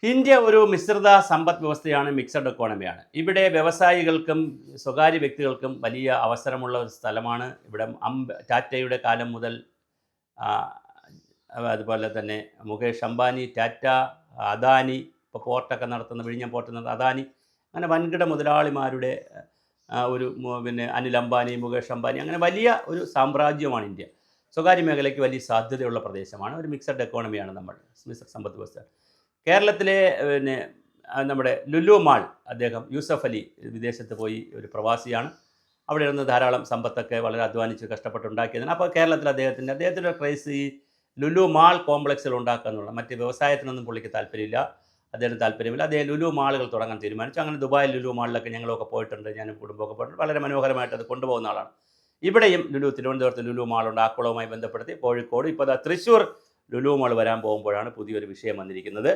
India ഒരു മിശ്രിത സമ്പദ് വ്യവസ്ഥയാണ്, മിക്സഡ് എക്കോണമിയാണ്. ഇവിടെ വ്യവസായികൾക്കും സ്വകാര്യ വ്യക്തികൾക്കും വലിയ അവസരമുള്ള ഒരു സ്ഥലമാണ്. ഇവിടെ ടാറ്റയുടെ കാലം മുതൽ ആ, അതുപോലെ തന്നെ മുകേഷ് അംബാനി, ടാറ്റ, അദാനി, ഇപ്പോൾ പോർട്ടൊക്കെ നടത്തുന്ന വിഴിഞ്ഞം പോർട്ട് നടത്തുന്ന അദാനി, അങ്ങനെ വൻകിട മുതലാളിമാരുടെ പിന്നെ അനിൽ അംബാനി, മുകേഷ് അംബാനി, അങ്ങനെ വലിയ ഒരു സാമ്രാജ്യമാണ് ഇന്ത്യ. സ്വകാര്യ മേഖലയ്ക്ക് വലിയ സാധ്യതയുള്ള പ്രദേശമാണ്. ഒരു മിക്സഡ് എക്കോണമിയാണ് നമ്മൾ, മിക്സഡ് സമ്പദ് വ്യവസ്ഥ. കേരളത്തിലെ പിന്നെ നമ്മുടെ ലുലു മാൾ, അദ്ദേഹം യൂസഫ് അലി വിദേശത്ത് പോയി ഒരു പ്രവാസിയാണ്. അവിടെ ഇരുന്ന് ധാരാളം സമ്പത്തൊക്കെ വളരെ അധ്വാനിച്ച് കഷ്ടപ്പെട്ടുണ്ടാക്കിയതാണ്. അപ്പോൾ കേരളത്തിൽ അദ്ദേഹത്തിൻ്റെ ക്രൈസ് ഈ ലുലു മാൾ കോംപ്ലക്സുകൾ ഉണ്ടാക്കുക എന്നുള്ള, മറ്റ് വ്യവസായത്തിനൊന്നും പുള്ളിക്ക് താല്പര്യമില്ല, അദ്ദേഹത്തിന് താല്പര്യമില്ല. അദ്ദേഹം ലുലു മാളുകൾ തുടങ്ങാൻ തീരുമാനിച്ചു. അങ്ങനെ ദുബായിൽ ലുലു മാളിലൊക്കെ ഞങ്ങളൊക്കെ പോയിട്ടുണ്ട്, ഞാനും കുടുംബമൊക്കെ പോയിട്ടുണ്ട്. വളരെ മനോഹരമായിട്ട് അത് കൊണ്ടുപോകുന്ന ആളാണ്. ഇവിടെയും തിരുവനന്തപുരത്ത് ലുലു മാളുണ്ട്. ആക്കുളവുമായി ബന്ധപ്പെടുത്തി കോഴിക്കോട്, ഇപ്പോൾ തൃശ്ശൂർ ലുലു മാൾ വരാൻ പോകുമ്പോഴാണ് പുതിയൊരു വിഷയം വന്നിരിക്കുന്നത്.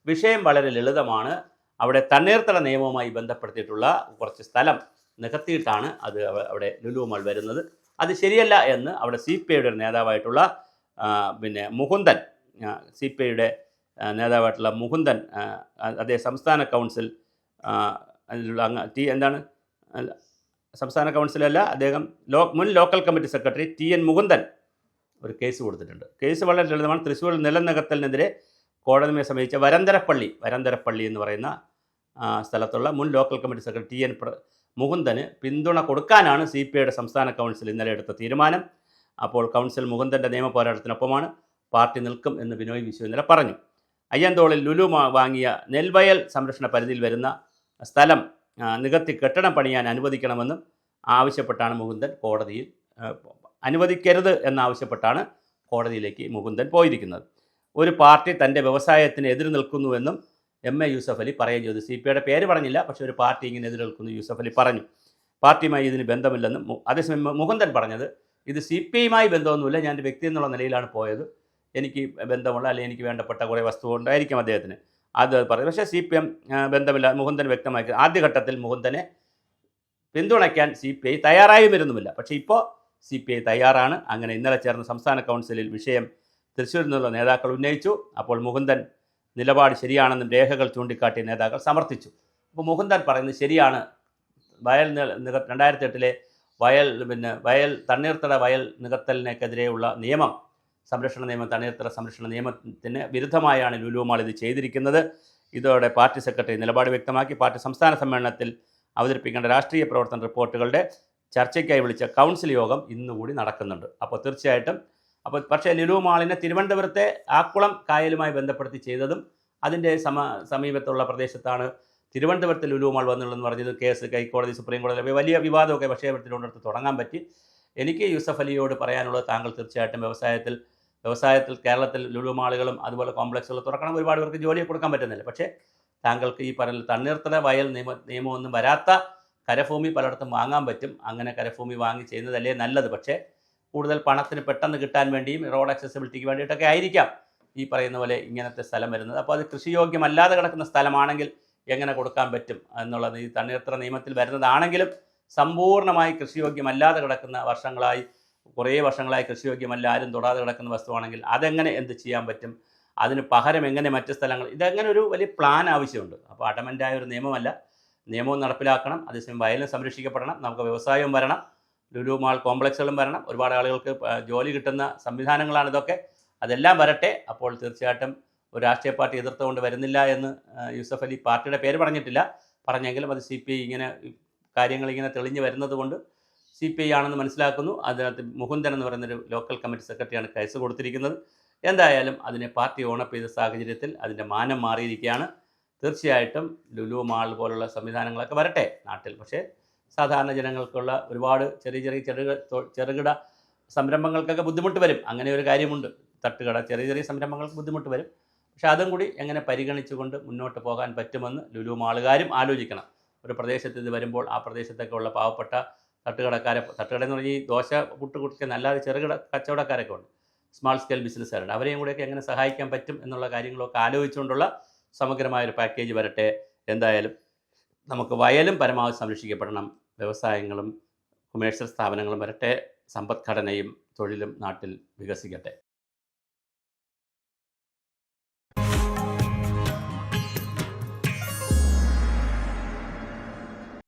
വിഷയം വളരെ ലളിതമാണ്. അവിടെ തണ്ണീർത്തട നിയമവുമായി ബന്ധപ്പെടുത്തിയിട്ടുള്ള കുറച്ച് സ്ഥലം നികത്തിയിട്ടാണ് അവിടെ ലുലു മാൾ വരുന്നത്. അത് ശരിയല്ല എന്ന് അവിടെ CPIയുടെ ഒരു നേതാവായിട്ടുള്ള പിന്നെ മുകുന്ദൻ, CPIയുടെ നേതാവായിട്ടുള്ള മുകുന്ദൻ, അതേ സംസ്ഥാന കൗൺസിൽ എന്താണ് സംസ്ഥാന കൗൺസിലല്ല, അദ്ദേഹം മുൻ local committee secretary TN Mukundan ഒരു കേസ് കൊടുത്തിട്ടുണ്ട്. കേസ് വളരെ ലളിതമാണ്. തൃശ്ശൂർ നിലനികത്തലിനെതിരെ കോടതിയെ സമീപിച്ച വരന്തരപ്പള്ളി എന്ന് പറയുന്ന സ്ഥലത്തുള്ള മുൻ local committee secretary TN Mukundan പിന്തുണ കൊടുക്കാനാണ് CPIയുടെ സംസ്ഥാന കൗൺസിൽ ഇന്നലെ എടുത്ത തീരുമാനം. അപ്പോൾ കൗൺസിൽ മുകുന്ദൻ്റെ നിയമ പോരാട്ടത്തിനൊപ്പമാണ്, പാർട്ടി നിൽക്കും എന്ന് ബിനോയ് വിശ്വം ഇന്നലെ പറഞ്ഞു. അയ്യന്തോളിൽ ലുലു വാങ്ങിയ നെൽവയൽ സംരക്ഷണ പരിധിയിൽ വരുന്ന സ്ഥലം നികത്തി കെട്ടിടം പണിയാൻ അനുവദിക്കണമെന്നും ആവശ്യപ്പെട്ടാണ് മുകുന്ദൻ കോടതിയിൽ, അനുവദിക്കരുത് എന്നാവശ്യപ്പെട്ടാണ് കോടതിയിലേക്ക് മുകുന്ദൻ പോയിരിക്കുന്നത്. ഒരു പാർട്ടി തൻ്റെ വ്യവസായത്തിന് എതിര് നിൽക്കുന്നുവെന്നും MA യൂസഫ് അലി പറയുകയും ചെയ്തു. CPIയുടെ പേര് പറഞ്ഞില്ല, പക്ഷേ ഒരു പാർട്ടി ഇങ്ങനെ എതിര് നിൽക്കുന്നു യൂസഫ് അലി പറഞ്ഞു. പാർട്ടിയുമായി ഇതിന് ബന്ധമില്ലെന്നും. അതേസമയം മുകുന്ദൻ പറഞ്ഞത് ഇത് CPIയുമായി ബന്ധമൊന്നുമില്ല, ഞാൻ ഒരു വ്യക്തി എന്നുള്ള നിലയിലാണ് പോയത്, എനിക്ക് ബന്ധമുള്ള അല്ലെങ്കിൽ എനിക്ക് വേണ്ടപ്പെട്ട കുറേ വസ്തു ഉണ്ടായിരിക്കും അദ്ദേഹത്തിന്, അത് പറഞ്ഞു. പക്ഷേ CPM ബന്ധമില്ല മുകുന്ദൻ വ്യക്തമാക്കി. ആദ്യഘട്ടത്തിൽ മുകുന്ദനെ പിന്തുണയ്ക്കാൻ CPI തയ്യാറായും വരുന്നുമില്ല. പക്ഷേ ഇപ്പോൾ CPI തയ്യാറാണ്. അങ്ങനെ ഇന്നലെ ചേർന്ന സംസ്ഥാന കൗൺസിലിൽ വിഷയം തൃശ്ശൂരിൽ നിന്നുള്ള നേതാക്കൾ ഉന്നയിച്ചു. അപ്പോൾ മുകുന്ദൻ നിലപാട് ശരിയാണെന്നും രേഖകൾ ചൂണ്ടിക്കാട്ടിയ നേതാക്കൾ സമർത്ഥിച്ചു. അപ്പോൾ മുകുന്ദൻ പറയുന്നത് ശരിയാണ്. 2008 തണ്ണീർത്തട വയൽ നികത്തലിനെതിരെയുള്ള നിയമം, സംരക്ഷണ നിയമം, തണ്ണീർത്തട സംരക്ഷണ നിയമത്തിന് വിരുദ്ധമായാണ് ലുലു മാൾ ഇത് ചെയ്തിരിക്കുന്നത്. ഇതോടെ പാർട്ടി സെക്രട്ടറി നിലപാട് വ്യക്തമാക്കി. പാർട്ടി സംസ്ഥാന സമ്മേളനത്തിൽ അവതരിപ്പിക്കേണ്ട രാഷ്ട്രീയ പ്രവർത്തന റിപ്പോർട്ടുകളുടെ ചർച്ചയ്ക്കായി വിളിച്ച കൗൺസിൽ യോഗം ഇന്നുകൂടി നടക്കുന്നുണ്ട്. അപ്പോൾ തീർച്ചയായിട്ടും പക്ഷേ ലുലു മാളിനെ തിരുവനന്തപുരത്തെ ആക്കുളം കായലുമായി ബന്ധപ്പെടുത്തി ചെയ്തതും അതിൻ്റെ സമീപത്തുള്ള പ്രദേശത്താണ് തിരുവനന്തപുരത്ത് ലുലു മാൾ വന്നുള്ളതെന്ന് പറഞ്ഞത് കേസ് ഹൈക്കോടതി, സുപ്രീം കോടതി വലിയ വിവാദമൊക്കെ വിഷയപ്പെടുത്തിക്കൊണ്ടിടത്ത് തുടങ്ങാൻ പറ്റി. എനിക്ക് യൂസഫ് അലിയോട് പറയാനുള്ളത്, താങ്കൾ തീർച്ചയായിട്ടും വ്യവസായത്തിൽ കേരളത്തിൽ ലുലു മാളുകളും അതുപോലെ കോംപ്ലക്സുകൾ തുറക്കണം. ഒരുപാട് പേർക്ക് ജോലിയെ കൊടുക്കാൻ പറ്റുന്നില്ല. പക്ഷേ താങ്കൾക്ക് ഈ പറഞ്ഞ തണ്ണീർത്തട വയൽ നിയമമൊന്നും വരാത്ത കരഭൂമി പലയിടത്തും വാങ്ങാൻ പറ്റും. അങ്ങനെ കരഭൂമി വാങ്ങി ചെയ്യുന്നതല്ലേ നല്ലത്. പക്ഷേ കൂടുതൽ പണത്തിന് പെട്ടെന്ന് കിട്ടാൻ വേണ്ടിയും റോഡ് ആക്സസിബിലിറ്റിക്ക് വേണ്ടിയിട്ടൊക്കെ ആയിരിക്കാം ഈ പറയുന്ന പോലെ ഇങ്ങനത്തെ സ്ഥലം വരുന്നത്. അപ്പോൾ അത് കൃഷിയോഗ്യമല്ലാതെ കിടക്കുന്ന സ്ഥലമാണെങ്കിൽ എങ്ങനെ കൊടുക്കാൻ പറ്റും എന്നുള്ളത് ഈ തണ്ണീർത്തട നിയമത്തിൽ വരുന്നതാണെങ്കിലും സമ്പൂർണ്ണമായി കൃഷിയോഗ്യമല്ലാതെ കിടക്കുന്ന കുറേ വർഷങ്ങളായി കൃഷിയോഗ്യമല്ല, ആരും തൊടാതെ കിടക്കുന്ന വസ്തുവാണെങ്കിൽ അതെങ്ങനെ എന്ത് ചെയ്യാൻ പറ്റും, അതിന് പകരം എങ്ങനെ മറ്റ് സ്ഥലങ്ങൾ, ഇതങ്ങനെ ഒരു വലിയ പ്ലാൻ ആവശ്യമുണ്ട്. അപ്പോൾ അഡമൻ്റായ ഒരു നിയമമല്ല, നിയമവും നടപ്പിലാക്കണം. അതേസമയം വയലും സംരക്ഷിക്കപ്പെടണം, നമുക്ക് വ്യവസായവും വരണം, ലുലു മാൾ കോംപ്ലക്സുകളും വരണം, ഒരുപാട് ആളുകൾക്ക് ജോലി കിട്ടുന്ന സംവിധാനങ്ങളാണ് ഇതൊക്കെ. അതെല്ലാം വരട്ടെ. അപ്പോൾ തീർച്ചയായിട്ടും ഒരു രാഷ്ട്രീയ പാർട്ടി എതിർത്തുകൊണ്ട് വരുന്നില്ല എന്ന് യൂസഫ് അലി പാർട്ടിയുടെ പേര് പറഞ്ഞിട്ടില്ല, പറഞ്ഞെങ്കിലും അത് CPI കാര്യങ്ങളിങ്ങനെ തെളിഞ്ഞ് വരുന്നത് കൊണ്ട് CPI ആണെന്ന് മനസ്സിലാക്കുന്നു. അതിനകത്ത് മുകുന്ദൻ എന്ന് പറയുന്നൊരു ലോക്കൽ കമ്മിറ്റി സെക്രട്ടറിയാണ് കേസ് കൊടുത്തിരിക്കുന്നത്. എന്തായാലും അതിനെ പാർട്ടി ഓണപ്പ് ചെയ്ത സാഹചര്യത്തിൽ അതിൻ്റെ മാനം മാറിയിരിക്കുകയാണ്. തീർച്ചയായിട്ടും ലുലു മാൾ പോലുള്ള സംവിധാനങ്ങളൊക്കെ വരട്ടെ നാട്ടിൽ. പക്ഷേ സാധാരണ ജനങ്ങൾക്കുള്ള ഒരുപാട് ചെറുകിട സംരംഭങ്ങൾക്കൊക്കെ ബുദ്ധിമുട്ട് വരും. അങ്ങനെ ഒരു കാര്യമുണ്ട്. തട്ടുകട, ചെറിയ സംരംഭങ്ങൾക്ക് ബുദ്ധിമുട്ട് വരും. പക്ഷേ അതും കൂടി എങ്ങനെ പരിഗണിച്ചുകൊണ്ട് മുന്നോട്ട് പോകാൻ പറ്റുമെന്ന് ലുലു മാളുകാരും ആലോചിക്കണം. ഒരു പ്രദേശത്ത് ഇത് വരുമ്പോൾ ആ പ്രദേശത്തൊക്കെ ഉള്ള പാവപ്പെട്ട തട്ടുകടയെന്ന് പറഞ്ഞാൽ ഈ ദോശ പുട്ട് കുടിക്കുന്ന അല്ലാതെ ചെറുകിട കച്ചവടക്കാരൊക്കെ ഉണ്ട്, സ്മാൾ സ്കെയിൽ ബിസിനസ്സുകാരുണ്ട്. അവരെയും കൂടെയൊക്കെ എങ്ങനെ സഹായിക്കാൻ പറ്റും എന്നുള്ള കാര്യങ്ങളൊക്കെ ആലോചിച്ചുകൊണ്ടുള്ള സമഗ്രമായൊരു പാക്കേജ് വരട്ടെ. എന്തായാലും നമുക്ക് വയലും പരമാവധി സംരക്ഷിക്കപ്പെടണം, വ്യവസായങ്ങളും കൊമേഴ്ഷ്യൽ സ്ഥാപനങ്ങളും വരട്ടെ, സമ്പദ്ഘടനയും തൊഴിലും നാട്ടിൽ വികസിക്കട്ടെ.